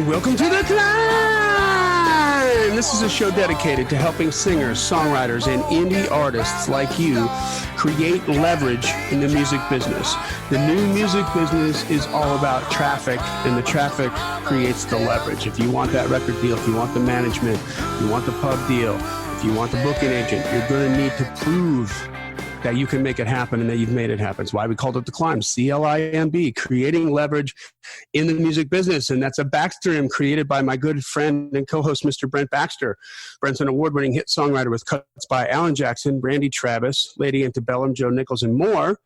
Welcome to the Climb! This is a show dedicated to helping singers, songwriters, and indie artists like you create leverage in the music business. The new music business is all about traffic, and the traffic creates the leverage. If you want that record deal, if you want the management, if you want the pub deal, if you want the booking agent, you're going to need to prove that you can make it happen and that you've made it happen. That's why we called it the Climb, C.L.I.M.B, creating leverage in the music business. And that's a backstream created by my good friend and co-host, Mr. Brent Baxter. Brent's an award-winning hit songwriter with cuts by Alan Jackson, Randy Travis, Lady Antebellum, Joe Nichols, and more.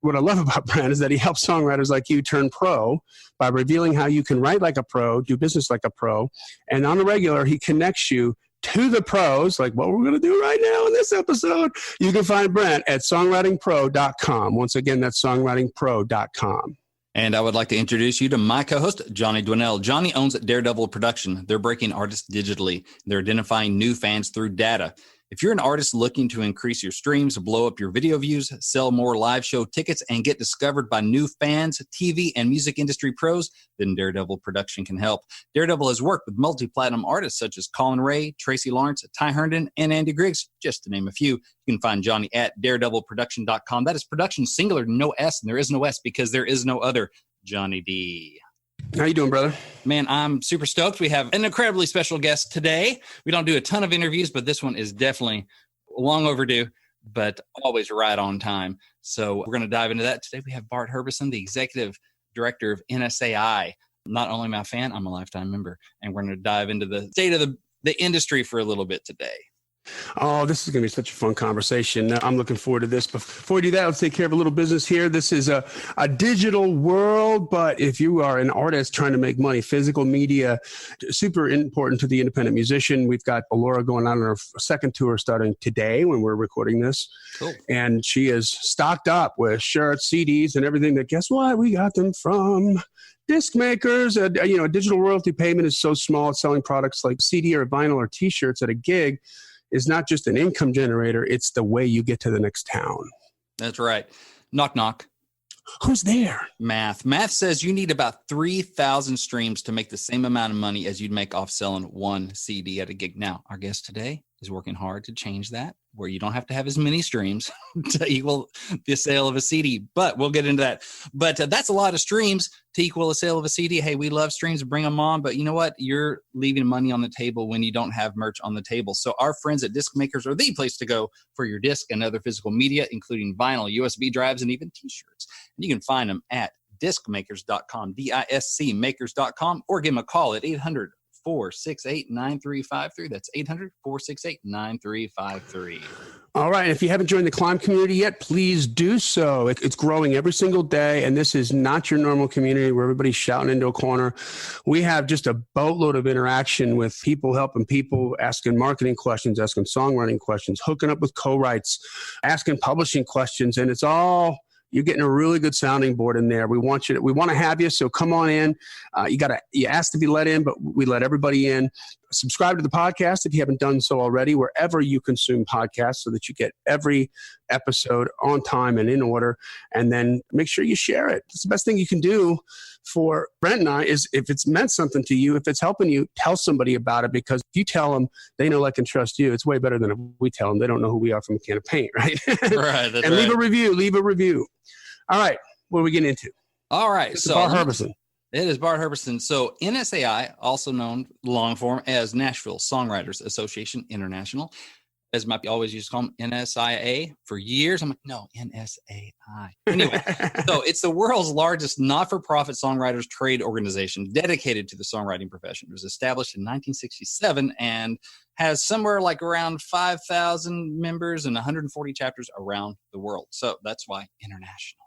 What I love about Brent is that he helps songwriters like you turn pro by revealing how you can write like a pro, do business like a pro, and on the regular, he connects you to the pros, like what we're going to do right now in this episode. You can find Brent at songwritingpro.com. Once again, that's songwritingpro.com. And I would like to introduce you to my co-host, Johnny Dwinell. Johnny owns Daredevil Production. They're breaking artists digitally. They're identifying new fans through data. If you're an artist looking to increase your streams, blow up your video views, sell more live show tickets, and get discovered by new fans, TV, and music industry pros, then Daredevil Production can help. Daredevil has worked with multi-platinum artists such as Colin Ray, Tracy Lawrence, Ty Herndon, and Andy Griggs, just to name a few. You can find Johnny at daredevilproduction.com. That is production singular, no S, and there is no S because there is no other Johnny D. How you doing, brother? Man, I'm super stoked. We have an incredibly special guest today. We don't do a ton of interviews, but this one is definitely long overdue, but always right on time. So we're going to dive into that. Today we have Bart Herbison, the executive director of NSAI. Not only my fan, I'm a lifetime member. And we're going to dive into the state of the industry for a little bit today. Oh, this is going to be such a fun conversation. I'm looking forward to this. Before we do that, let's take care of a little business here. This is a digital world, but if you are an artist trying to make money, physical media, super important to the independent musician. We've got Alora going on her second tour starting today when we're recording this. Cool. And she is stocked up with shirts, CDs, and everything that, guess what? We got them from disc makers. A digital royalty payment is so small. Selling products like CD or vinyl or T-shirts at a gig is not just an income generator, it's the way you get to the next town. That's right. Knock, knock. Who's there? Math. Math says you need about 3,000 streams to make the same amount of money as you'd make off selling one CD at a gig. Now, our guest today is working hard to change that, where you don't have to have as many streams to equal the sale of a CD, but we'll get into that. But that's a lot of streams to equal a sale of a CD. Hey, we love streams, bring them on, but you know what? You're leaving money on the table when you don't have merch on the table. So our friends at Disc Makers are the place to go for your disc and other physical media, including vinyl, USB drives, and even T-shirts. And you can find them at discmakers.com, DISC makers.com, or give them a call at 800-468-9353. That's 800-468-9353. All right. If you haven't joined the Climb community yet, please do so. It's growing every single day, and this is not your normal community where everybody's shouting into a corner. We have just a boatload of interaction with people helping people, asking marketing questions, asking songwriting questions, hooking up with co-writes, asking publishing questions, and it's all... You're getting a really good sounding board in there. We want to have you, so come on in. You ask to be let in, but we let everybody in. Subscribe to the podcast if you haven't done so already, wherever you consume podcasts, so that you get every episode on time and in order. And then make sure you share it. It's the best thing you can do for Brent and I is, if it's meant something to you, if it's helping you, tell somebody about it, because if you tell them, they know, like, and trust you. It's way better than if we tell them. They don't know who we are from a can of paint, right? Right. That's and right. Leave a review. All right. What are we getting into? All right. So Bart Herbison. It is Bart Herbison. So NSAI, also known long form as Nashville Songwriters Association International, as might be always used to call them NSIA for years. I'm like, no, NSAI. Anyway, so it's the world's largest not-for-profit songwriters trade organization dedicated to the songwriting profession. It was established in 1967 and has somewhere like around 5,000 members and 140 chapters around the world. So that's why international.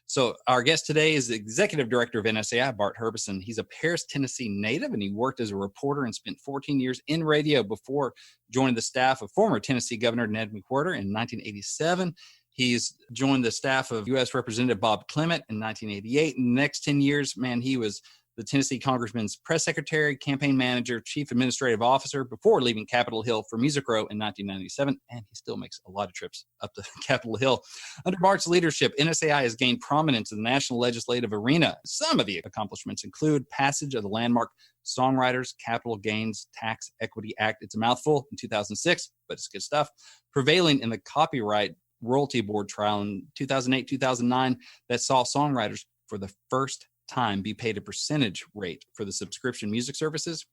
So our guest today is the executive director of NSAI, Bart Herbison. He's a Paris, Tennessee native, and he worked as a reporter and spent 14 years in radio before joining the staff of former Tennessee Governor Ned McWhorter in 1987. He's joined the staff of U.S. Representative Bob Clement in 1988. In the next 10 years, man, he was the Tennessee Congressman's press secretary, campaign manager, chief administrative officer before leaving Capitol Hill for Music Row in 1997, and he still makes a lot of trips up to Capitol Hill. Under Bart's leadership, NSAI has gained prominence in the national legislative arena. Some of the accomplishments include passage of the landmark Songwriters Capital Gains Tax Equity Act. It's a mouthful in 2006, but it's good stuff. Prevailing in the Copyright Royalty Board trial in 2008-2009 that saw songwriters for the first time be paid a percentage rate for the subscription music services.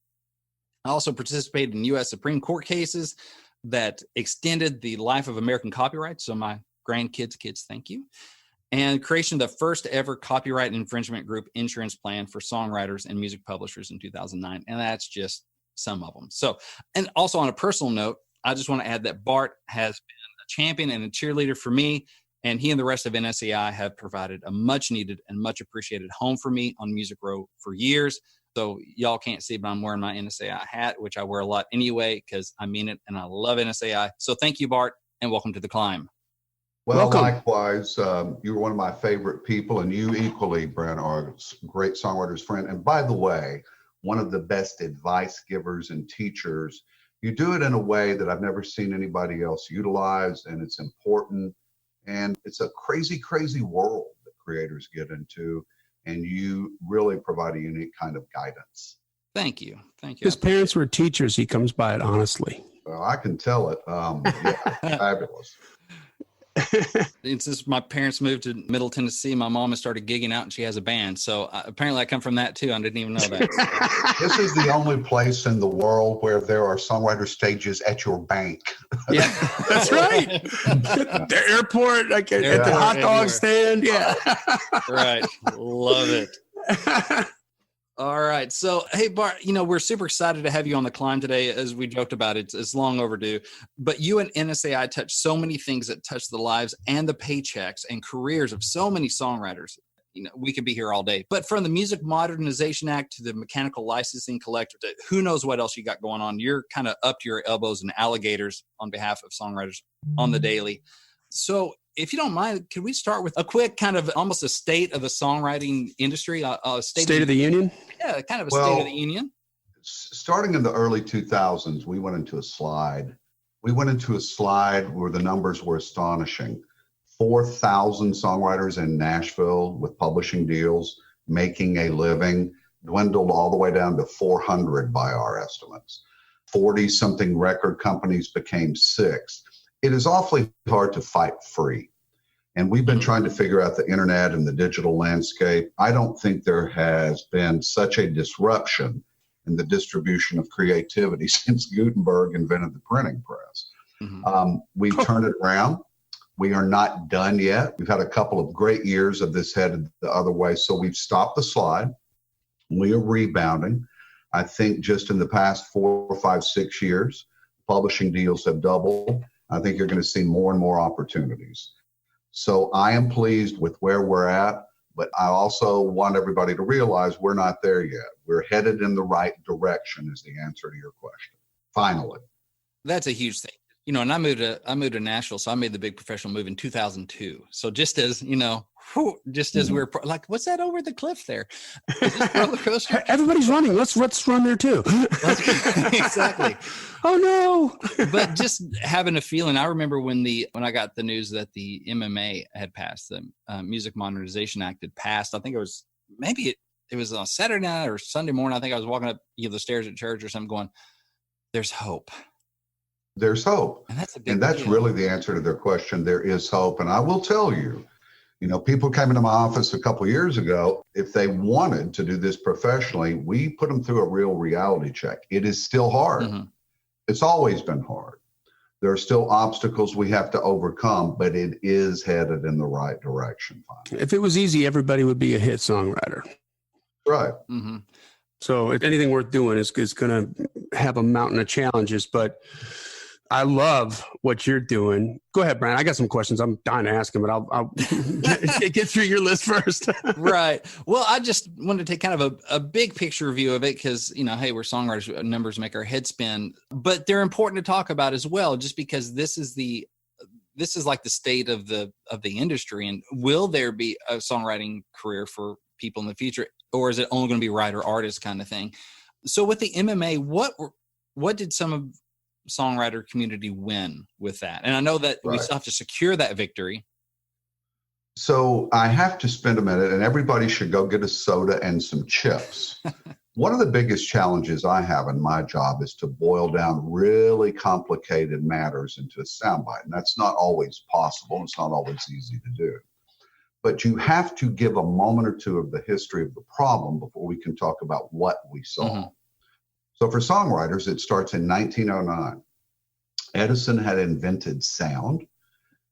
I also participated in U.S. Supreme Court cases that extended the life of American copyright. So my grandkids' kids, thank you. And creation of the first ever copyright infringement group insurance plan for songwriters and music publishers in 2009. And that's just some of them. So, and also on a personal note, I just want to add that Bart has been a champion and a cheerleader for me. And he and the rest of NSAI have provided a much needed and much appreciated home for me on Music Row for years. So y'all can't see, but I'm wearing my NSAI hat, which I wear a lot anyway, because I mean it and I love NSAI. So thank you, Bart, and welcome to the climb. Well, Welcome. likewise, you were one of my favorite people, and you equally, Brent, are a great songwriter's friend. And by the way, one of the best advice givers and teachers. You do it in a way that I've never seen anybody else utilize, and it's important. And it's a crazy, crazy world that creators get into, and you really provide a unique kind of guidance. Thank you. Thank you. His parents were teachers. He comes by it honestly. Well, I can tell it. Yeah, fabulous. And since my parents moved to Middle Tennessee, my mom has started gigging out and she has a band. So apparently I come from that too. I didn't even know that. This is the only place in the world where there are songwriter stages at your bank. Yeah, That's right. The airport, like at the hot dog stand. Yeah. Right. Love it. All right. So, hey, Bart, we're super excited to have you on the climb today. As we joked about, it's long overdue. But you and NSAI touch so many things that touch the lives and the paychecks and careers of so many songwriters. We could be here all day. But from the Music Modernization Act to the mechanical licensing collector to who knows what else you got going on, you're kind of up to your elbows in alligators on behalf of songwriters on the daily. So, if you don't mind, can we start with a quick kind of almost a state of the songwriting industry? State of the Union? Yeah, kind of a state of the union. Starting in the early 2000s, we went into a slide. We went into a slide where the numbers were astonishing. 4,000 songwriters in Nashville with publishing deals, making a living, dwindled all the way down to 400 by our estimates. 40-something record companies became 6. It is awfully hard to fight free. And we've been trying to figure out the internet and the digital landscape. I don't think there has been such a disruption in the distribution of creativity since Gutenberg invented the printing press. We've turned it around. We are not done yet. We've had a couple of great years of this headed the other way. So we've stopped the slide. We are rebounding. I think just in the past 4, 5, 6 years, publishing deals have doubled. I think you're going to see more and more opportunities. So I am pleased with where we're at, but I also want everybody to realize we're not there yet. We're headed in the right direction is the answer to your question. Finally. That's a huge thing. And I moved to Nashville, so I made the big professional move in 2002. So just as, as we're like, what's that over the cliff there? Is this roller coaster? Everybody's running. Let's run there too. Exactly. Oh no. But just having a feeling, I remember when I got the news that the MMA had passed, the Music Modernization Act had passed. I think it was it was on Saturday night or Sunday morning. I think I was walking up the stairs at church or something going, there's hope. There's hope. And that's really the answer to their question. There is hope. And I will tell you, people came into my office a couple of years ago. If they wanted to do this professionally, we put them through a real reality check. It is still hard. Mm-hmm. It's always been hard. There are still obstacles we have to overcome, but it is headed in the right direction. Finally. If it was easy, everybody would be a hit songwriter. Right. Mm-hmm. So if anything worth doing is going to have a mountain of challenges, but I love what you're doing. Go ahead, Brian. I got some questions. I'm dying to ask them, but I'll get through your list first. Right. Well, I just wanted to take kind of a big picture view of it because, hey, we're songwriters, numbers make our head spin, but they're important to talk about as well, just because this is like the state of the industry. And will there be a songwriting career for people in the future, or is it only going to be writer artist kind of thing? So with the MMA, what did some of songwriter community win with that? And I know that we still have to secure that victory. So I have to spend a minute, and everybody should go get a soda and some chips. One of the biggest challenges I have in my job is to boil down really complicated matters into a soundbite. And that's not always possible. It's not always easy to do. But you have to give a moment or two of the history of the problem before we can talk about what we saw. Mm-hmm. So for songwriters, it starts in 1909. Edison had invented sound,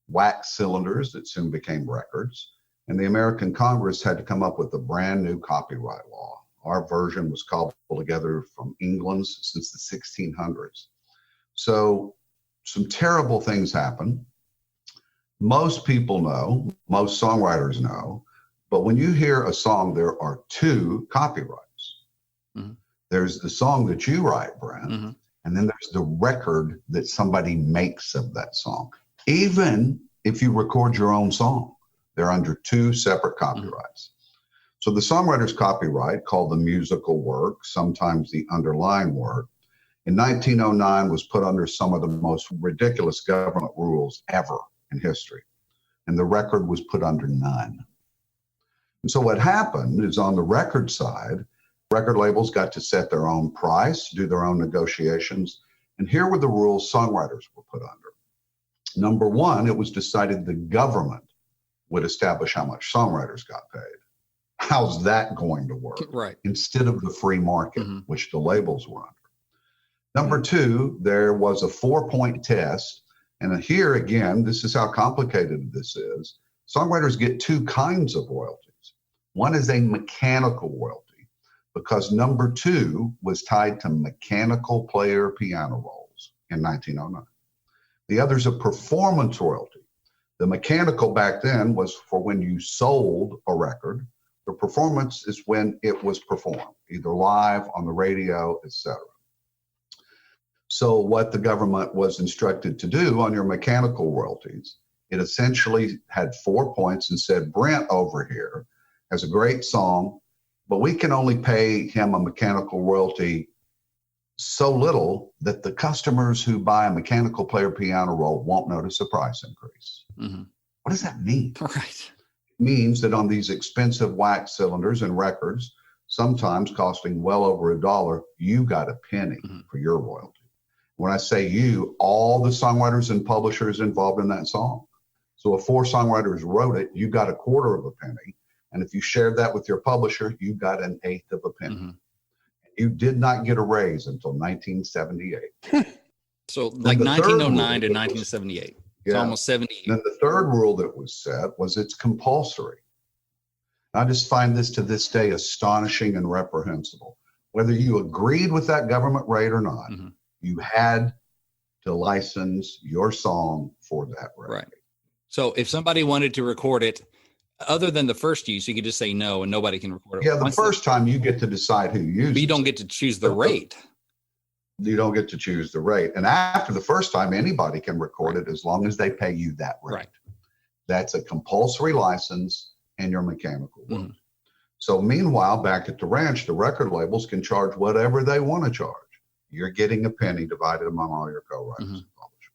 wax cylinders that soon became records, and the American Congress had to come up with a brand new copyright law. Our version was cobbled together from England's since the 1600s. So some terrible things happen. Most people know, most songwriters know, but when you hear a song, there are two copyrights. Mm-hmm. There's the song that you write, Brent, mm-hmm. and then there's the record that somebody makes of that song. Even if you record your own song, they're under two separate copyrights. So the songwriter's copyright, called the musical work, sometimes the underlying work, in 1909 was put under some of the most ridiculous government rules ever in history. And the record was put under none. And so what happened is, on the record side, record labels got to set their own price, do their own negotiations. And here were the rules songwriters were put under. Number one, it was decided the government would establish how much songwriters got paid. How's that going to work? Right. Instead of the free market, mm-hmm. which the labels were under. Number two, there was a 4-point test. And here again, this is how complicated this is. Songwriters get two kinds of royalties. One is a mechanical royalty, because number two was tied to mechanical player piano rolls in 1909. The other is a performance royalty. The mechanical back then was for when you sold a record. The performance is when it was performed, either live, on the radio, etc. So what the government was instructed to do on your mechanical royalties, it essentially had 4 points and said, Brent over here has a great song, but we can only pay him a mechanical royalty so little that the customers who buy a mechanical player piano roll won't notice a price increase. Mm-hmm. What does that mean? Right. It means that on these expensive wax cylinders and records, sometimes costing well over $1, you got a penny mm-hmm. for your royalty. When I say you, all the songwriters and publishers involved in that song. So if 4 songwriters wrote it, you got 1/4 of a penny. And if you shared that with your publisher, you got 1/8 of a penny. Mm-hmm. You did not get a raise until 1978. So like 1909 to 1978. It's almost 70 years. Then the third rule that was set was it's compulsory. I just find this to this day astonishing and reprehensible. Whether you agreed with that government rate or not, mm-hmm. you had to license your song for that rate. Right. So if somebody wanted to record it, other than the first use, you could just say no and nobody can record it. Yeah, the first time you get to decide who uses it. But you don't get to choose the rate. You don't get to choose the rate. And after the first time, anybody can record it as long as they pay you that rate. Right. That's a compulsory license and your mechanical work. Mm-hmm. So meanwhile, back at the ranch, the record labels can charge whatever they want to charge. You're getting a penny divided among all your co-writers mm-hmm. and publishers.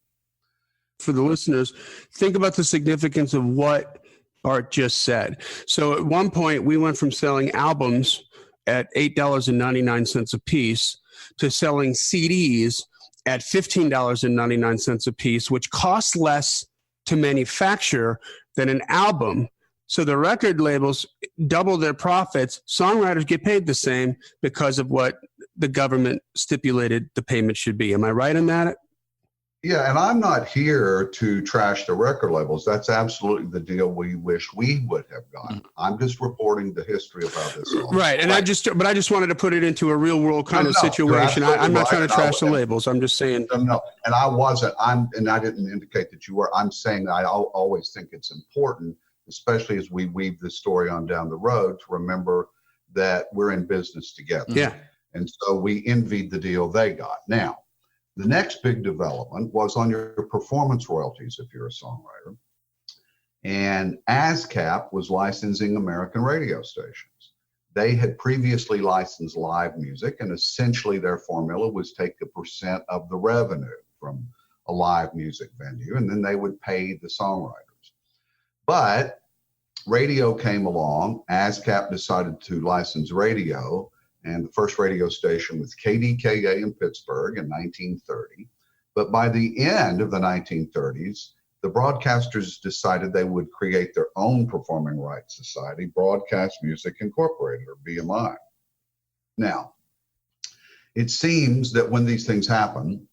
For the listeners, think about the significance of what Bart just said. So at one point, we went from selling albums at $8.99 a piece to selling CDs at $15.99 a piece, which costs less to manufacture than an album. So the record labels double their profits. Songwriters get paid the same because of what the government stipulated the payment should be. Am I right in that? Yeah, and I'm not here to trash the record labels. That's absolutely the deal we wish we would have gotten. I'm just reporting the history of how this all right. And I just wanted to put it into a real world kind of situation. I'm not trying to trash the labels. I'm just saying. No, and I wasn't. And I didn't indicate that you were. I'm saying that I always think it's important, especially as we weave this story on down the road, to remember that we're in business together. Yeah. And so we envied the deal they got. Now, the next big development was on your performance royalties if you're a songwriter. And ASCAP was licensing American radio stations. They had previously licensed live music, and essentially their formula was take a percent of the revenue from a live music venue, and then they would pay the songwriters. But radio came along. ASCAP decided to license radio, and the first radio station was KDKA in Pittsburgh in 1930. But by the end of the 1930s, the broadcasters decided they would create their own performing rights society, Broadcast Music Incorporated, or BMI. Now, it seems that when these things happen,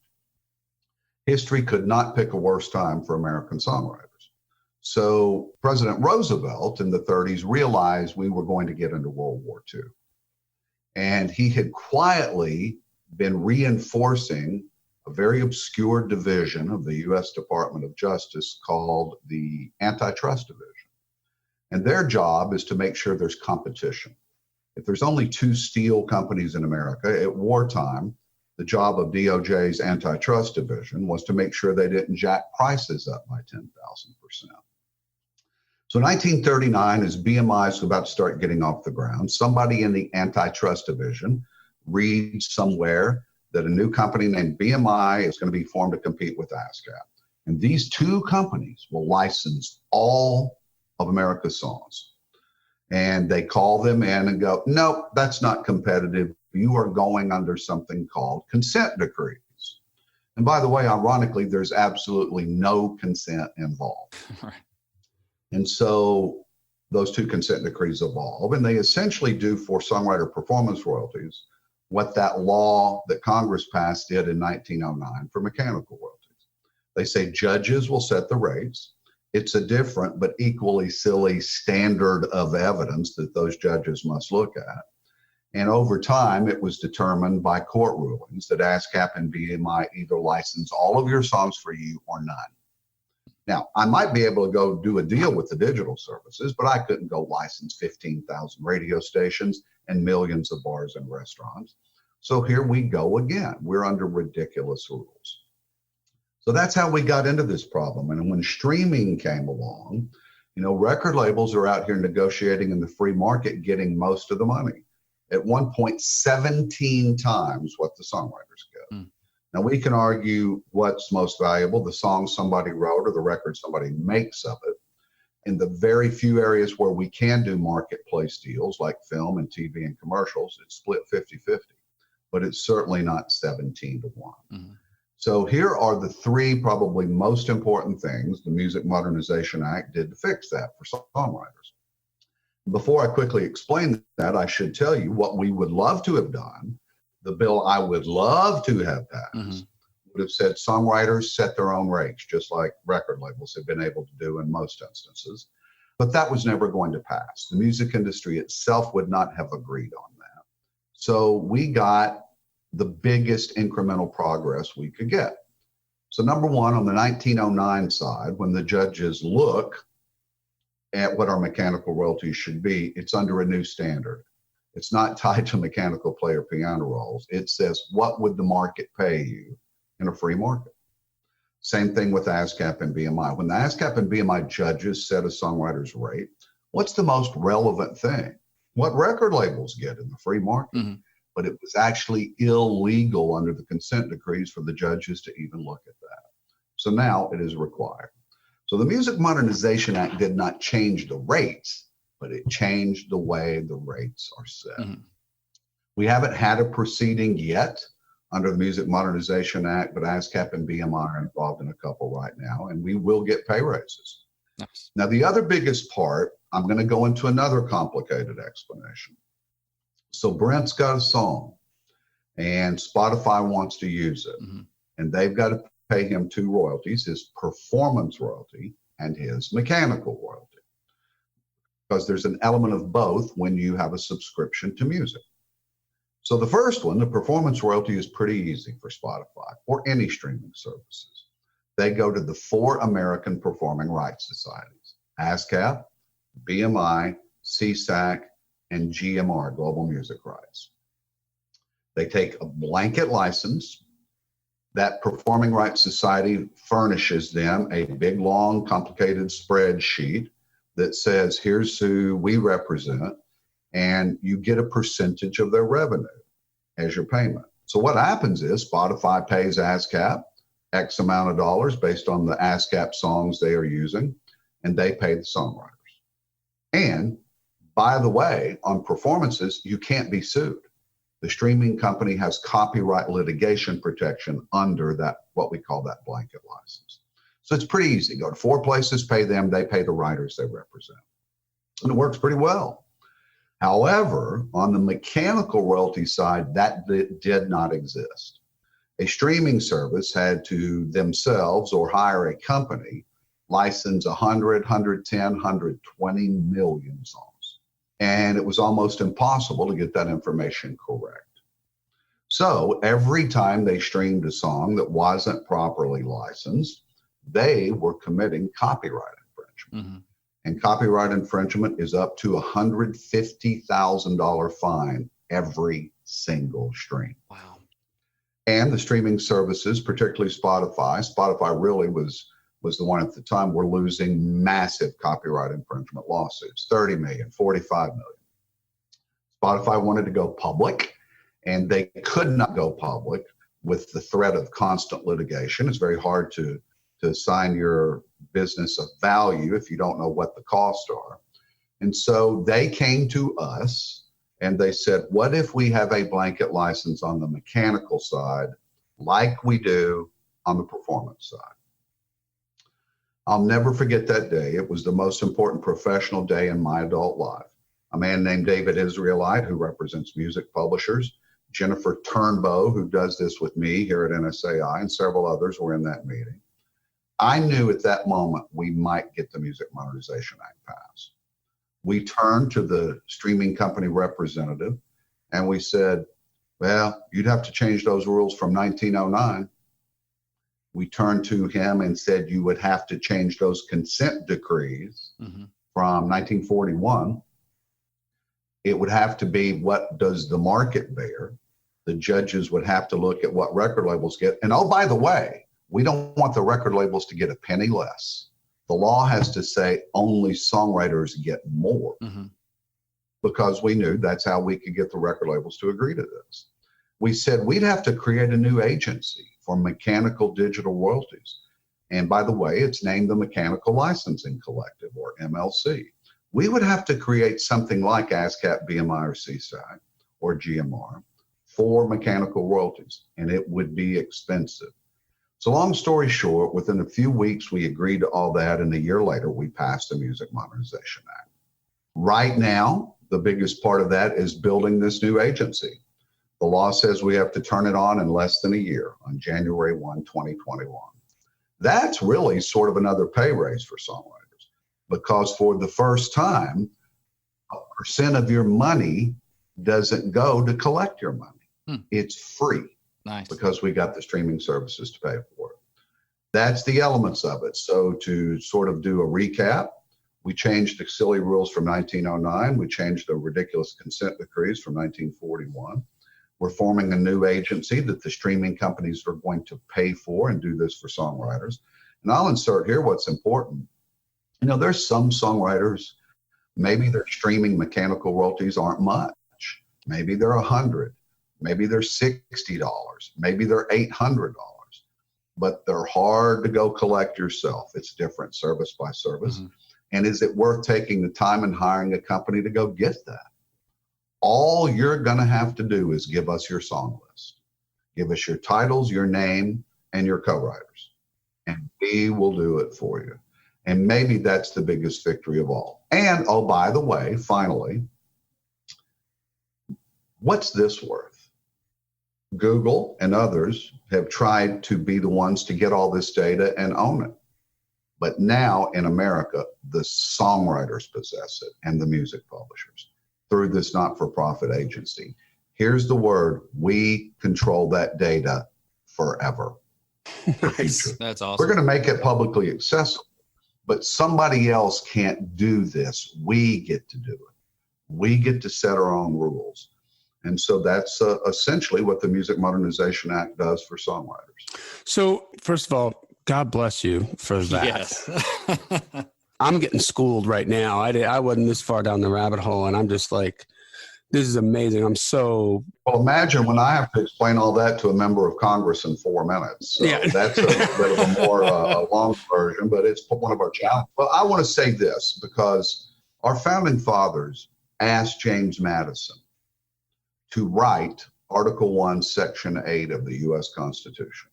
history could not pick a worse time for American songwriters. So President Roosevelt in the 30s realized we were going to get into World War II. And he had quietly been reinforcing a very obscure division of the U.S. Department of Justice called the Antitrust Division. And their job is to make sure there's competition. If there's only 2 steel companies in America at wartime, the job of DOJ's Antitrust Division was to make sure they didn't jack prices up by 10,000%. So 1939, as BMI is about to start getting off the ground, somebody in the Antitrust Division reads somewhere that a new company named BMI is going to be formed to compete with ASCAP. And these 2 companies will license all of America's songs. And they call them in and go, nope, that's not competitive. You are going under something called consent decrees. And by the way, ironically, there's absolutely no consent involved. Right. And so those 2 consent decrees evolve, and they essentially do for songwriter performance royalties what that law that Congress passed did in 1909 for mechanical royalties. They say judges will set the rates. It's a different but equally silly standard of evidence that those judges must look at. And over time, it was determined by court rulings that ASCAP and BMI either license all of your songs for you or none. Now, I might be able to go do a deal with the digital services, but I couldn't go license 15,000 radio stations and millions of bars and restaurants. So here we go again. We're under ridiculous rules. So that's how we got into this problem. And when streaming came along, record labels are out here negotiating in the free market, getting most of the money. At one point, 17 times what the songwriters get. Mm. Now, we can argue what's most valuable, the song somebody wrote or the record somebody makes of it. In the very few areas where we can do marketplace deals like film and TV and commercials, it's split 50-50, but it's certainly not 17-1. Mm-hmm. So here are the 3 probably most important things the Music Modernization Act did to fix that for songwriters. Before I quickly explain that, I should tell you what we would love to have done. The bill I would love to have passed mm-hmm. would have said songwriters set their own rates, just like record labels have been able to do in most instances. But that was never going to pass. The music industry itself would not have agreed on that. So we got the biggest incremental progress we could get. So number one, on the 1909 side, when the judges look at what our mechanical royalties should be, it's under a new standard. It's not tied to mechanical player piano rolls. It says, what would the market pay you in a free market? Same thing with ASCAP and BMI. When the ASCAP and BMI judges set a songwriter's rate, what's the most relevant thing? What record labels get in the free market? Mm-hmm. But it was actually illegal under the consent decrees for the judges to even look at that. So now it is required. So the Music Modernization Act did not change the rates, but it changed the way the rates are set. Mm-hmm. We haven't had a proceeding yet under the Music Modernization Act, but ASCAP and BMI are involved in a couple right now, and we will get pay raises. Nice. Now, the other biggest part, I'm going to go into another complicated explanation. So Brent's got a song, and Spotify wants to use it, mm-hmm. and they've got to pay him 2 royalties, his performance royalty and his mechanical royalty. Because there's an element of both when you have a subscription to music. So the first one, the performance royalty, is pretty easy for Spotify or any streaming services. They go to the 4 American Performing Rights Societies, ASCAP, BMI, CSAC, and GMR, Global Music Rights. They take a blanket license. That Performing Rights Society furnishes them a big, long, complicated spreadsheet that says, here's who we represent. and you get a percentage of their revenue as your payment. So what happens is Spotify pays ASCAP X amount of dollars based on the ASCAP songs they are using, and they pay the songwriters. And by the way, on performances, you can't be sued. The streaming company has copyright litigation protection under that, what we call that blanket license. So it's pretty easy. Go to 4 places, pay them, they pay the writers they represent. And it works pretty well. However, on the mechanical royalty side, that did not exist. A streaming service had to themselves or hire a company license 100, 110, 120 million songs. And it was almost impossible to get that information correct. So every time they streamed a song that wasn't properly licensed, they were committing copyright infringement. Mm-hmm. And copyright infringement is up to $150,000 fine every single stream. Wow. And the streaming services, particularly Spotify really was the one at the time, were losing massive copyright infringement lawsuits, 30 million, 45 million. Spotify wanted to go public, and they could not go public with the threat of constant litigation. It's very hard to assign your business a value if you don't know what the costs are. And so they came to us and they said, what if we have a blanket license on the mechanical side like we do on the performance side? I'll never forget that day. It was the most important professional day in my adult life. A man named David Israelite, who represents music publishers, Jennifer Turnbow, who does this with me here at NSAI, and several others were in that meeting. I knew at that moment we might get the Music Modernization Act passed. We turned to the streaming company representative and we said, well, you'd have to change those rules from 1909. We turned to him and said, you would have to change those consent decrees from 1941. It would have to be, what does the market bear? The judges would have to look at what record labels get. And oh, by the way, we don't want the record labels to get a penny less. The law has to say only songwriters get more, because we knew that's how we could get the record labels to agree to this. We said we'd have to create a new agency for mechanical digital royalties. And by the way, it's named the Mechanical Licensing Collective, or MLC. We would have to create something like ASCAP, BMI, or C.S.I.M.B, or GMR for mechanical royalties, and it would be expensive. So long story short, within a few weeks, we agreed to all that, and a year later, we passed the Music Modernization Act. Right now, the biggest part of that is building this new agency. The law says we have to turn it on in less than a year, on January 1, 2021. That's really sort of another pay raise for songwriters, because for the first time, 1% of your money doesn't go to collect your money. It's free. Nice. Because we got the streaming services to pay for it. That's the elements of it. So to sort of do a recap, we changed the silly rules from 1909. We changed the ridiculous consent decrees from 1941. We're forming a new agency that the streaming companies are going to pay for and do this for songwriters. And I'll insert here what's important. You know, there's some songwriters, maybe their streaming mechanical royalties aren't much. Maybe they're 100. Maybe they're $60, maybe they're $800, but they're hard to go collect yourself. It's different service by service. And is it worth taking the time and hiring a company to go get that? All you're gonna have to do is give us your song list. Give us your titles, your name, and your co-writers, and we will do it for you. And maybe that's the biggest victory of all. And oh, by the way, finally, what's this worth? Google and others have tried to be the ones to get all this data and own it. But now in America, the songwriters possess it and the music publishers through this not-for-profit agency. Here's the word: we control that data forever. Nice. That's awesome. We're going to make it publicly accessible, but somebody else can't do this. We get to do it. We get to set our own rules. And so that's essentially what the Music Modernization Act does for songwriters. So first of all, God bless you for that. Yes. I'm getting schooled right now. I wasn't this far down the rabbit hole, and I'm just like, This is amazing. I'm so... Well, imagine when I have to explain all that to a member of Congress in 4 minutes. So Yeah. That's a bit of a more a long version, but it's one of our challenges. Well, I want to say this because our founding fathers asked James Madison to write Article 1, Section 8 of the U.S. Constitution.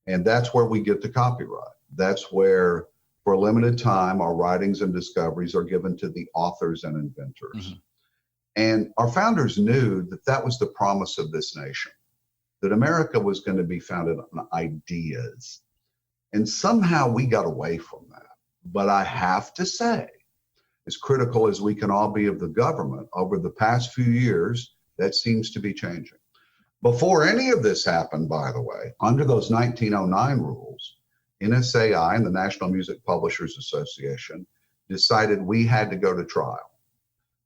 And that's where we get the copyright. That's where, for a limited time, our writings and discoveries are given to the authors and inventors. Mm-hmm. And our founders knew that that was the promise of this nation, that America was going to be founded on ideas. And somehow we got away from that. But I have to say, as critical as we can all be of the government, over the past few years, that seems to be changing. Before any of this happened, by the way, under those 1909 rules, NSAI and the National Music Publishers Association decided we had to go to trial.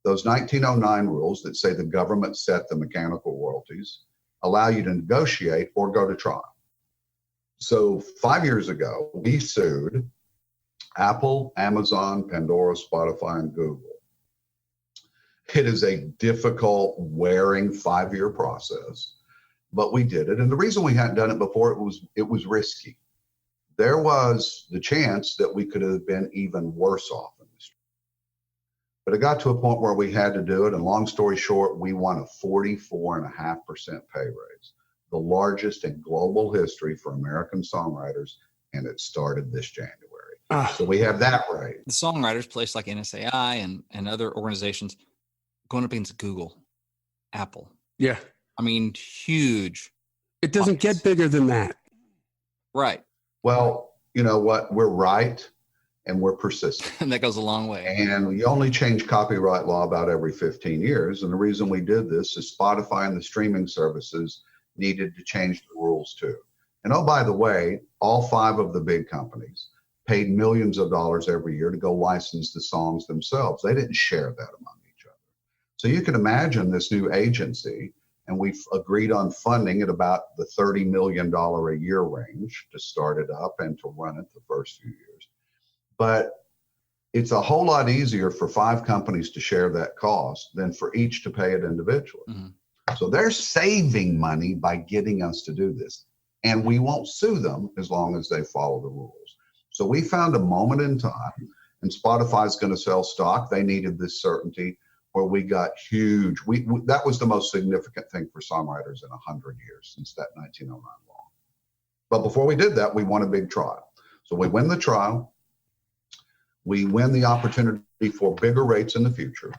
Those 1909 rules that say the government set the mechanical royalties allow you to negotiate or go to trial. So 5 years ago, we sued Apple, Amazon, Pandora, Spotify, and Google. It is a difficult, wearing 5-year process, but we did it. And the reason we hadn't done it before, it was risky. There was the chance that we could have been even worse off. But it got to a point where we had to do it. And long story short, we won a 44.5% pay raise, the largest in global history for American songwriters. And it started this January. So we have that right. The songwriters, places like NSAI and other organizations, going up against Google, Apple. Yeah. I mean, huge. It doesn't get bigger than that. Right. Well, you know what? We're right. And we're persistent. And that goes a long way. And you only change copyright law about every 15 years. And the reason we did this is Spotify and the streaming services needed to change the rules too. And oh, by the way, all 5 of the big companies paid millions of dollars every year to go license the songs themselves. They didn't share that among each other. So you can imagine this new agency, and we've agreed on funding at about the $30 million a year range to start it up and to run it the first few years. But it's a whole lot easier for 5 companies to share that cost than for each to pay it individually. Mm-hmm. So they're saving money by getting us to do this. And we won't sue them as long as they follow the rules. So we found a moment in time, and Spotify's going to sell stock. They needed this certainty where we got huge. That was the most significant thing for songwriters in 100 years since that 1909 law. But before we did that, we won a big trial. So we win the trial. We win the opportunity for bigger rates in the future.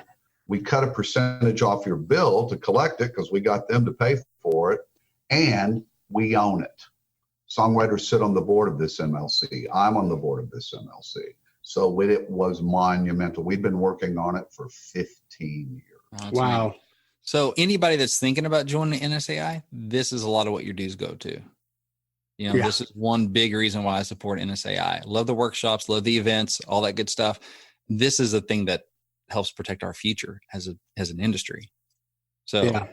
We cut a percentage off your bill to collect it because we got them to pay for it, and we own it. Songwriters sit on the board of this MLC. I'm on the board of this MLC. So it was monumental. We've been working on it for 15 years. Oh, wow. Amazing. So anybody that's thinking about joining the NSAI, this is a lot of what your dues go to. You know, This is one big reason why I support NSAI. Love the workshops, love the events, all that good stuff. This is a thing that helps protect our future as an industry. So, yeah.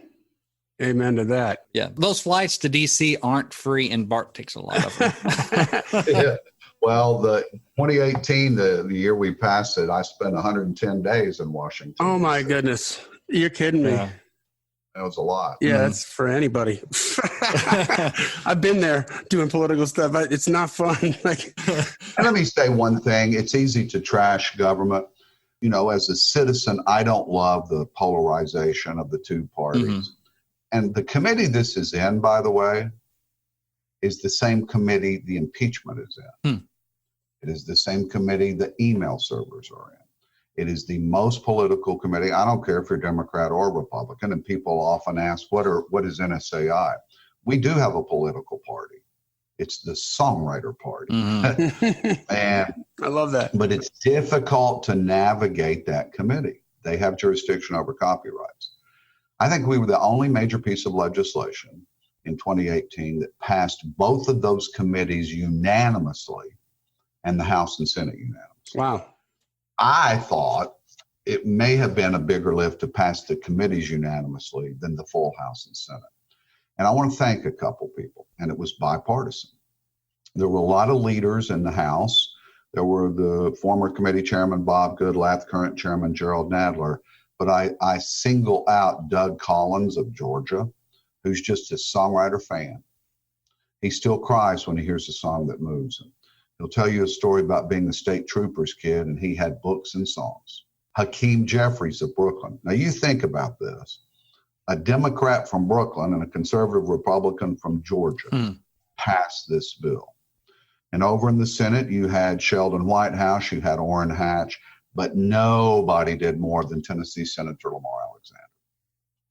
Amen to that. Yeah. Those flights to DC aren't free, and Bart takes a lot of them. Yeah. Well, the 2018, the year we passed it, I spent 110 days in Washington. Oh my goodness. You're kidding me. Yeah. That was a lot. Yeah, that's for anybody. I've been there doing political stuff. It's not fun. And let me say one thing. It's easy to trash government. You know, as a citizen, I don't love the polarization of the two parties. Mm-hmm. And the committee this is in, by the way, is the same committee the impeachment is in. It is the same committee the email servers are in. It is the most political committee. I don't care if you're Democrat or Republican, and people often ask, what is NSAI? We do have a political party. It's the songwriter party. Mm-hmm. And I love that. But it's difficult to navigate that committee. They have jurisdiction over copyrights. I think we were the only major piece of legislation in 2018 that passed both of those committees unanimously and the House and Senate unanimously. Wow. I thought it may have been a bigger lift to pass the committees unanimously than the full House and Senate. And I want to thank a couple people, and it was bipartisan. There were a lot of leaders in the House. There were the former committee chairman, Bob Goodlatte, current chairman, Gerald Nadler. but I single out Doug Collins of Georgia, who's just a songwriter fan. He still cries when he hears a song that moves him. He'll tell you a story about being the state trooper's kid, and he had books and songs. Hakeem Jeffries of Brooklyn. Now you think about this. A Democrat from Brooklyn and a conservative Republican from Georgia passed this bill. And over in the Senate, you had Sheldon Whitehouse, you had Orrin Hatch, but nobody did more than Tennessee Senator Lamar Alexander.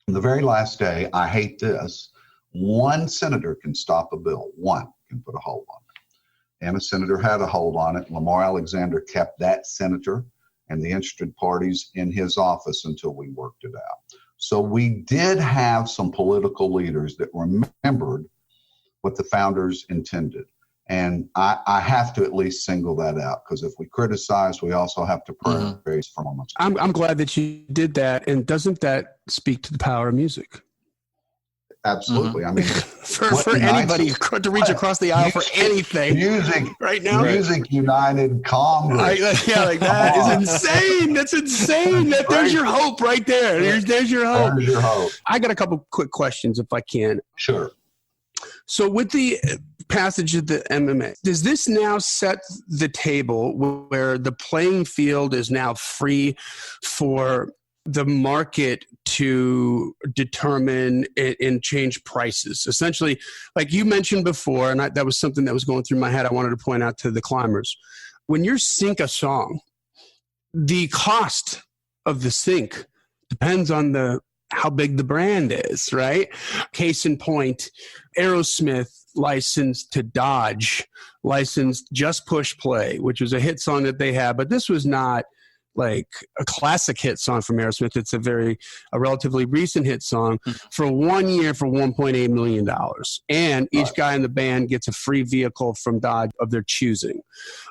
On the very last day, I hate this, one senator can stop a bill. One can put a hold on it. And a senator had a hold on it. Lamar Alexander kept that senator and the interested parties in his office until we worked it out. So we did have some political leaders that remembered what the founders intended. And I have to at least single that out, because if we criticize, we also have to praise for moments. I'm glad that you did that. And doesn't that speak to the power of music? Absolutely. I mean, for anybody to reach across the aisle for anything. Music right now. Music united Congress. That is insane. That's insane. There's your hope right there. There's your hope. There's your hope. I got a couple quick questions if I can. Sure. So with the passage of the MMA, does this now set the table where the playing field is now free for the market to determine and change prices? Essentially, like you mentioned before, and that was something that was going through my head, I wanted to point out to the climbers. When you sync a song, the cost of the sync depends on how big the brand is, right? Case in point, Aerosmith licensed to Dodge, licensed Just Push Play, which was a hit song that they had, but this was not like a classic hit song from Aerosmith. It's a relatively recent hit song for 1 year for $1.8 million. And each guy in the band gets a free vehicle from Dodge of their choosing.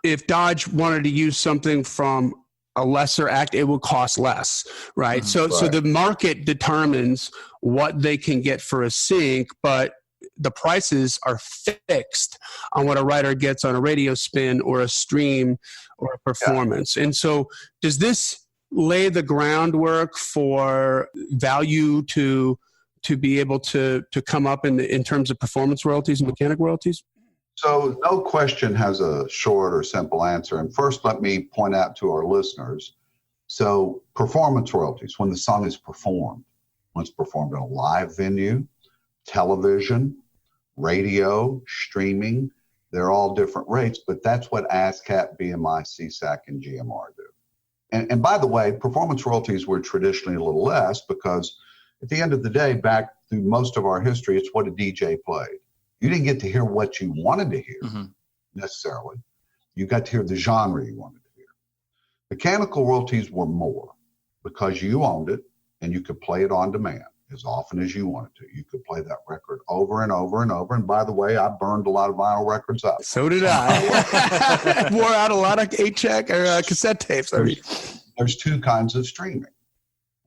If Dodge wanted to use something from a lesser act, it will cost less, right? So the market determines what they can get for a sync, but the prices are fixed on what a writer gets on a radio spin or a stream or a performance. And so does this lay the groundwork for value to be able to come up in terms of performance royalties and mechanic royalties? So no question has a short or simple answer. And first, let me point out to our listeners. So performance royalties, when the song is performed, when it's performed in a live venue, television, radio, streaming, they're all different rates, but that's what ASCAP, BMI, CSAC, and GMR do. And by the way, performance royalties were traditionally a little less because at the end of the day, back through most of our history, it's what a DJ played. You didn't get to hear what you wanted to hear necessarily. You got to hear the genre you wanted to hear. Mechanical royalties were more because you owned it and you could play it on demand as often as you wanted to. You could play that record over and over and over. And by the way, I burned a lot of vinyl records up. So did I. Wore out a lot of 8-track or cassette tapes. There's two kinds of streaming.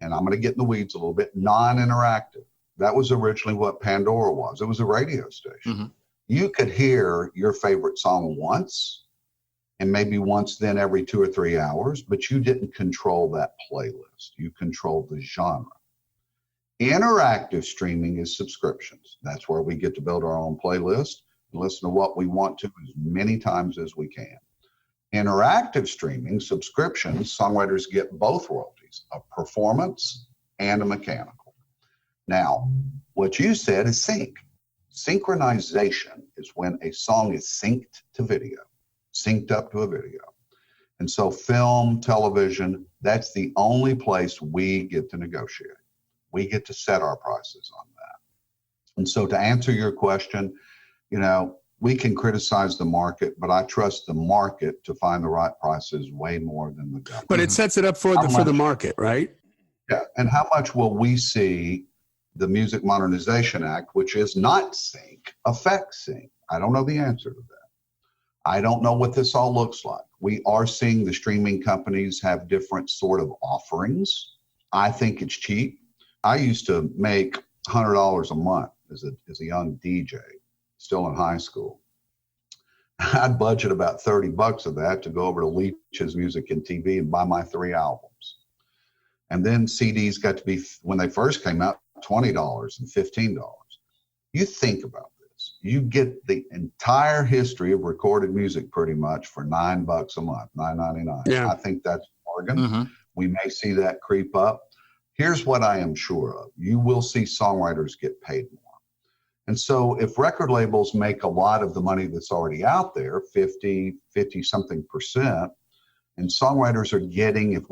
And I'm going to get in the weeds a little bit. Non-interactive. That was originally what Pandora was. It was a radio station. You could hear your favorite song once, and maybe once then every 2 or 3 hours, but you didn't control that playlist. You controlled the genre. Interactive streaming is subscriptions. That's where we get to build our own playlist and listen to what we want to as many times as we can. Interactive streaming, subscriptions, songwriters get both royalties, a performance and a mechanical. Now, what you said is sync. Synchronization is when a song is synced to video, synced up to a video. And so film, television, that's the only place we get to negotiate. We get to set our prices on that. And so to answer your question, we can criticize the market, but I trust the market to find the right prices way more than the government. But it sets it up for the market, right? Yeah. And how much will we see the Music Modernization Act, which is not sync, affect sync? I don't know the answer to that. I don't know what this all looks like. We are seeing the streaming companies have different sort of offerings. I think it's cheap. I used to make $100 a month as a young DJ, still in high school. I'd budget about $30 of that to go over to Leach's Music and TV and buy my 3 albums. And then CDs got to be, when they first came out, $20 and $15. You think about this. You get the entire history of recorded music pretty much for $9 a month, $9.99. Yeah. I think that's a bargain. We may see that creep up. Here's what I am sure of. You will see songwriters get paid more. And so if record labels make a lot of the money that's already out there, 50 something percent, and songwriters are getting, if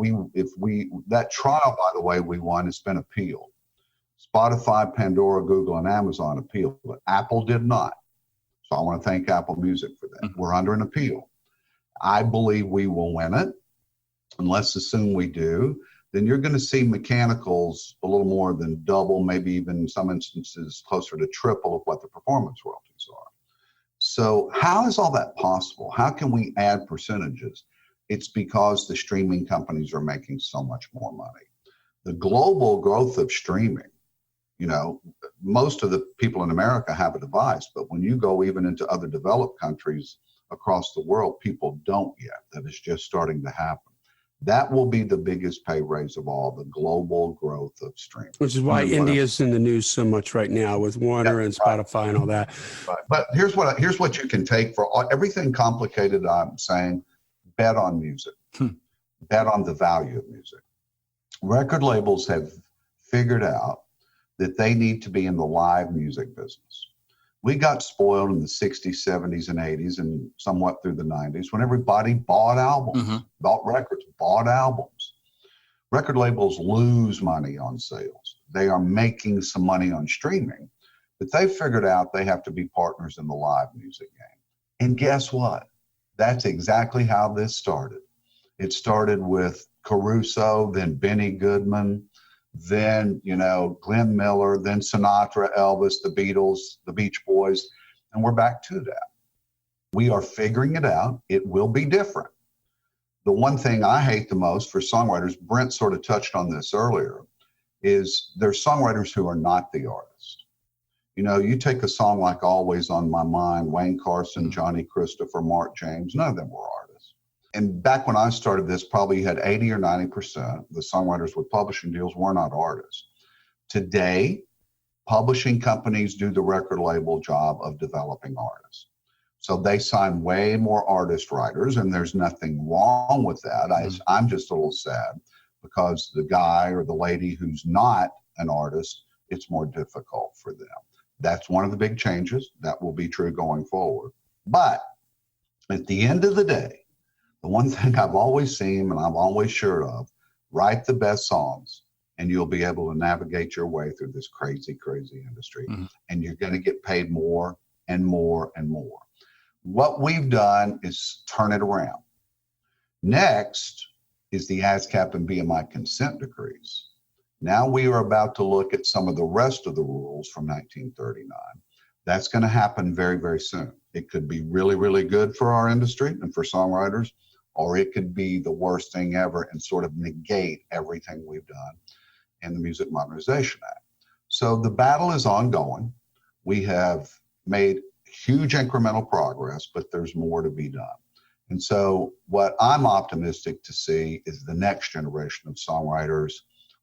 we that trial, by the way, we won, has been appealed. Spotify, Pandora, Google, and Amazon appealed, but Apple did not. So I want to thank Apple Music for that. We're under an appeal. I believe we will win it. And let's assume we do. Then you're going to see mechanicals a little more than double, maybe even in some instances closer to triple of what the performance royalties are. So how is all that possible? How can we add percentages? It's because the streaming companies are making so much more money. The global growth of streaming, you know, most of the people in America have a device, but when you go even into other developed countries across the world, people don't yet. That is just starting to happen. That will be the biggest pay raise of all, the global growth of streaming. Which is why India's in the news so much right now with Warner and Spotify and all that. Right. But here's what you can take for everything complicated. I'm saying, bet on music. Bet on the value of music. Record labels have figured out that they need to be in the live music business. We got spoiled in the 60s, 70s, and 80s, and somewhat through the 90s when everybody bought albums, bought records, bought albums. Record labels lose money on sales. They are making some money on streaming, but they figured out they have to be partners in the live music game. And guess what? That's exactly how this started. It started with Caruso, then Benny Goodman, then, you know, Glenn Miller, then Sinatra, Elvis, the Beatles, the Beach Boys, and we're back to that. We are figuring it out. It will be different. The one thing I hate the most for songwriters, Brent sort of touched on this earlier, is there's songwriters who are not the artist. You know, you take a song like Always on My Mind, Wayne Carson, Johnny Christopher, Mark James, none of them were artists. And back when I started this, probably had 80 or 90%, the songwriters with publishing deals were not artists. Today, publishing companies do the record label job of developing artists. So they sign way more artist writers, and there's nothing wrong with that. I'm just a little sad because the guy or the lady who's not an artist, it's more difficult for them. That's one of the big changes. That will be true going forward. But at the end of the day, the one thing I've always seen and I'm always sure of, write the best songs and you'll be able to navigate your way through this crazy, crazy industry. And you're going to get paid more and more and more. What we've done is turn it around. Next is the ASCAP and BMI consent decrees. Now we are about to look at some of the rest of the rules from 1939. That's going to happen very, very soon. It could be really, really good for our industry and for songwriters, or it could be the worst thing ever and sort of negate everything we've done in the Music Modernization Act. So the battle is ongoing. We have made huge incremental progress, but there's more to be done. And so what I'm optimistic to see is the next generation of songwriters,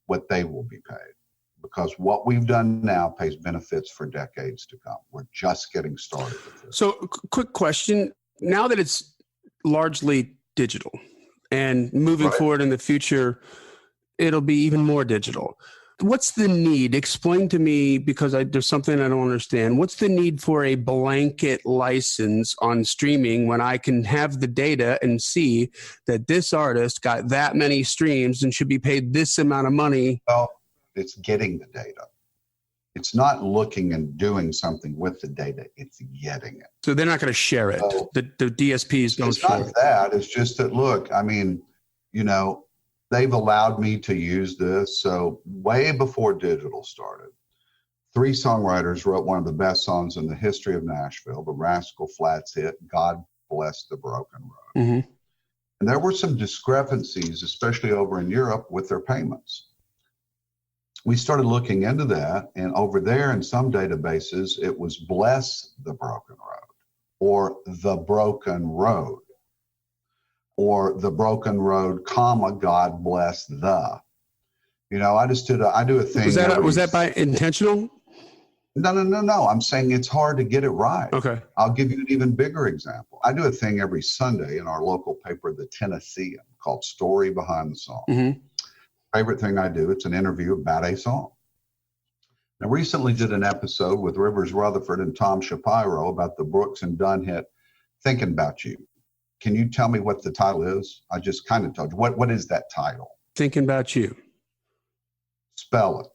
what they will be paid. Because what we've done now pays benefits for decades to come. We're just getting started with this. So quick question. Now that it's largely digital and moving forward in the future, it'll be even more digital. What's the need? Explain to me, because there's something I don't understand. What's the need for a blanket license on streaming when I can have the data and see that this artist got that many streams and should be paid this amount of money? Well, it's getting the data. It's not looking and doing something with the data. It's getting it. So they're not going to share it. So the DSPs don't share it. It's not that. It's just that, look, I mean, you know, they've allowed me to use this. So way before digital started, 3 songwriters wrote one of the best songs in the history of Nashville, the Rascal Flatts hit, God Bless the Broken Road. And there were some discrepancies, especially over in Europe, with their payments. We started looking into that, and over there in some databases, it was Bless the Broken Road, or The Broken Road, or The Broken Road, comma, God Bless the. You know, I do a thing. Was that by intentional? No. I'm saying it's hard to get it right. Okay. I'll give you an even bigger example. I do a thing every Sunday in our local paper, the Tennessean, called Story Behind the Song. Mm-hmm. Favorite thing I do, it's an interview about a song. I recently did an episode with Rivers Rutherford and Tom Shapiro about the Brooks and Dunn hit, Thinking About You. Can you tell me what the title is? I just kind of told you. What is that title? Thinking About You. Spell it.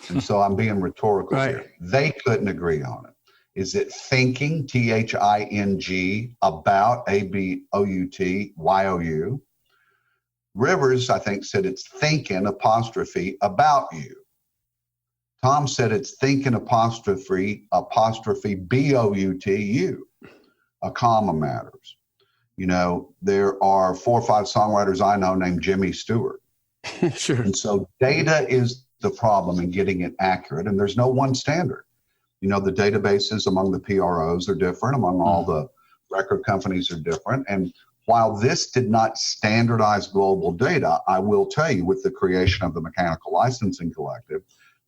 And so I'm being rhetorical Right. here. They couldn't agree on it. Is it thinking, T-H-I-N-G, about, A-B-O-U-T-Y-O-U? Rivers, I think, said it's thinking, apostrophe, about you. Tom said it's thinking, apostrophe, B-O-U-T-U. A comma matters. You know, there are 4 or 5 songwriters I know named Jimmy Stewart. Sure. And so data is the problem in getting it accurate, and there's no one standard. You know, the databases among the PROs are different, among all the record companies are different. And while this did not standardize global data, I will tell you, with the creation of the Mechanical Licensing Collective,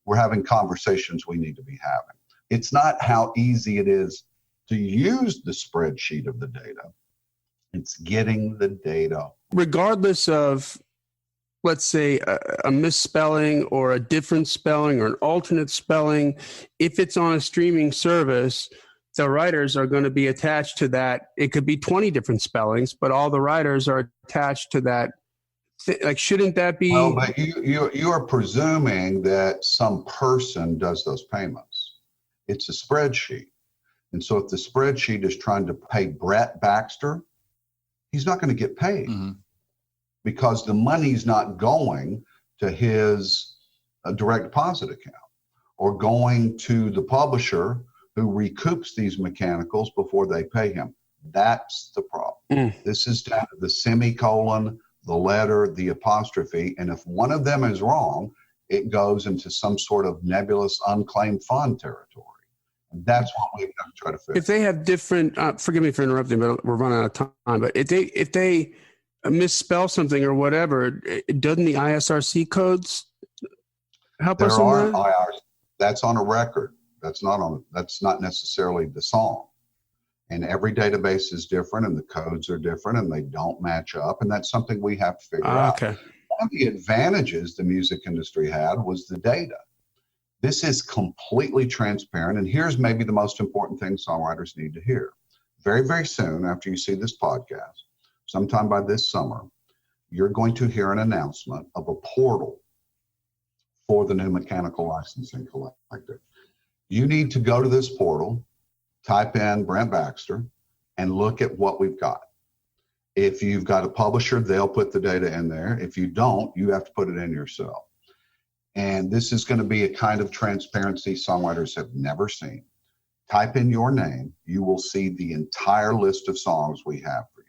we're having conversations we need to be having. It's not how easy it is to use the spreadsheet of the data. It's getting the data. Regardless of, let's say, a misspelling or a different spelling or an alternate spelling, if it's on a streaming service, the writers are going to be attached to that. It could be 20 different spellings, but all the writers are attached to that. Like, shouldn't that be? Well, but you are presuming that some person does those payments. It's a spreadsheet. And so if the spreadsheet is trying to pay Brent Baxter, he's not going to get paid because the money's not going to his direct deposit account or going to the publisher who recoups these mechanicals before they pay him. That's the problem. This is down to the semicolon, the letter, the apostrophe, and if one of them is wrong, it goes into some sort of nebulous unclaimed fund territory. And that's what we've got to try to fix. If they have different, forgive me for interrupting, but we're running out of time. But if they misspell something or whatever, doesn't the ISRC codes help us on that? That's on a record. That's not necessarily the song. And every database is different and the codes are different and they don't match up. And that's something we have to figure out. Okay. One of the advantages the music industry had was the data. This is completely transparent. And here's maybe the most important thing songwriters need to hear. Very, very soon after you see this podcast, sometime by this summer, you're going to hear an announcement of a portal for the new Mechanical Licensing Collective. You need to go to this portal, type in Brent Baxter, and look at what we've got. If you've got a publisher, they'll put the data in there. If you don't, you have to put it in yourself. And this is going to be a kind of transparency songwriters have never seen. Type in your name, you will see the entire list of songs we have for you.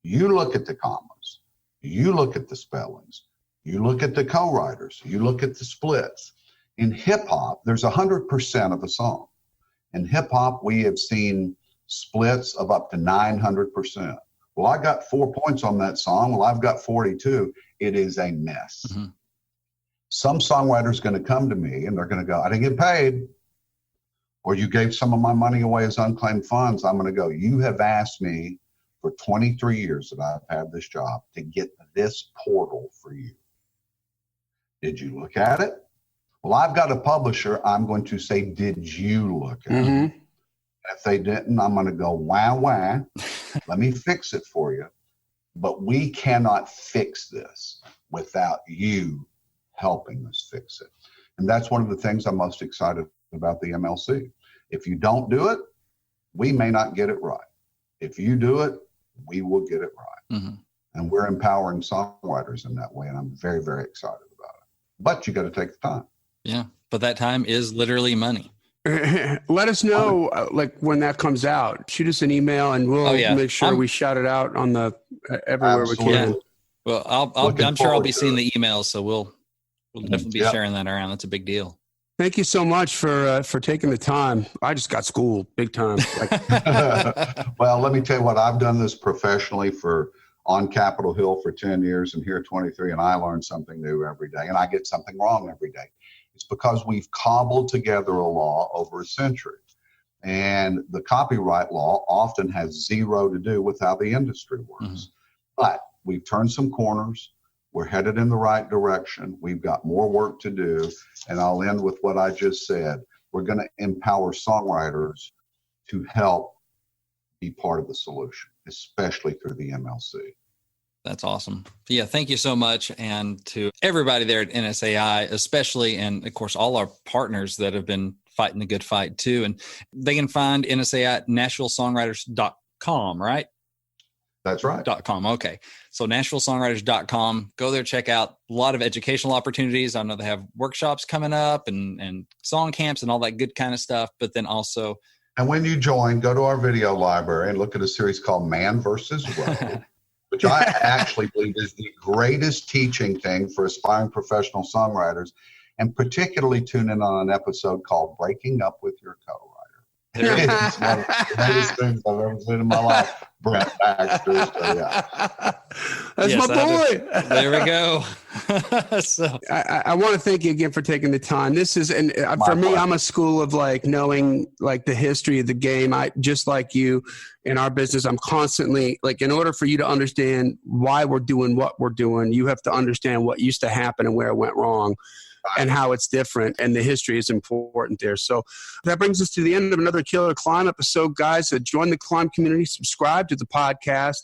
You look at the commas, you look at the spellings, you look at the co-writers, you look at the splits. In hip hop, there's 100% of a song. In hip hop, we have seen splits of up to 900%. Well, I got 4 points on that song. Well, I've got 42. It is a mess. Some songwriter's going to come to me and they're going to go, I didn't get paid. Or you gave some of my money away as unclaimed funds. I'm going to go, you have asked me for 23 years that I've had this job to get this portal for you. Did you look at it? Well, I've got a publisher. I'm going to say, did you look at it? If they didn't, I'm going to go, wah. Let me fix it for you. But we cannot fix this without you helping us fix it. And that's one of the things I'm most excited about the MLC. If you don't do it, we may not get it right. If you do it, we will get it right. And we're empowering songwriters in that way. And I'm very, very excited about it. But you got to take the time. Yeah. But that time is literally money. Let us know, like, when that comes out. Shoot us an email, and we'll make sure we shout it out on the everywhere we can. Well, I'm sure I'll be seeing the emails, so we'll definitely be sharing that around. That's a big deal. Thank you so much for taking the time. I just got schooled big time. Well, let me tell you what, I've done this professionally for on Capitol Hill for 10 years and here 23, and I learn something new every day, and I get something wrong every day. It's because we've cobbled together a law over a century. And the copyright law often has zero to do with how the industry works. Mm-hmm. But we've turned some corners. We're headed in the right direction. We've got more work to do. And I'll end with what I just said. We're going to empower songwriters to help be part of the solution, especially through the MLC. That's awesome. Yeah, thank you so much. And to everybody there at NSAI, especially, and of course, all our partners that have been fighting the good fight too. And they can find NSAI at NashvilleSongwriters.com, right? That's right. .com. Okay. So NashvilleSongwriters.com. Go there, check out a lot of educational opportunities. I know they have workshops coming up and song camps and all that good kind of stuff. But then also, and when you join, go to our video library and look at a series called Man vs. World, which I actually believe is the greatest teaching thing for aspiring professional songwriters, and particularly tune in on an episode called Breaking Up with Your Co-Writer. It's one of the greatest things I've ever seen in my life. Brent Baxter. So yeah. That's my boy. There we go. So I want to thank you again for taking the time. This is, and for me, I'm a school of like knowing like the history of the game. I just like you in our business, I'm constantly like, in order for you to understand why we're doing what we're doing, you have to understand what used to happen and where it went wrong. And how it's different, and the history is important there. So that brings us to the end of another Killer Climb episode, guys. Join the Climb community, subscribe to the podcast,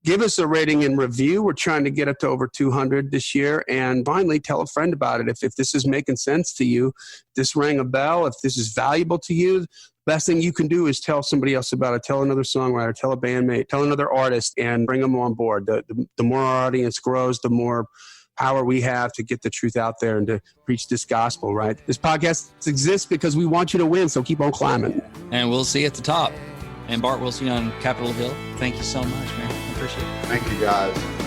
give us a rating and review. We're trying to get up to over 200 this year. And finally, tell a friend about it. If this is making sense to you, if this rang a bell, if this is valuable to you, the best thing you can do is tell somebody else about it. Tell another songwriter, tell a bandmate, tell another artist, and bring them on board. The more our audience grows, the more power we have to get the truth out there and to preach this gospel, right? This podcast exists because we want you to win, so keep on climbing. And we'll see you at the top. And Bart, we'll see you on Capitol Hill. Thank you so much, man. I appreciate it. Thank you, guys.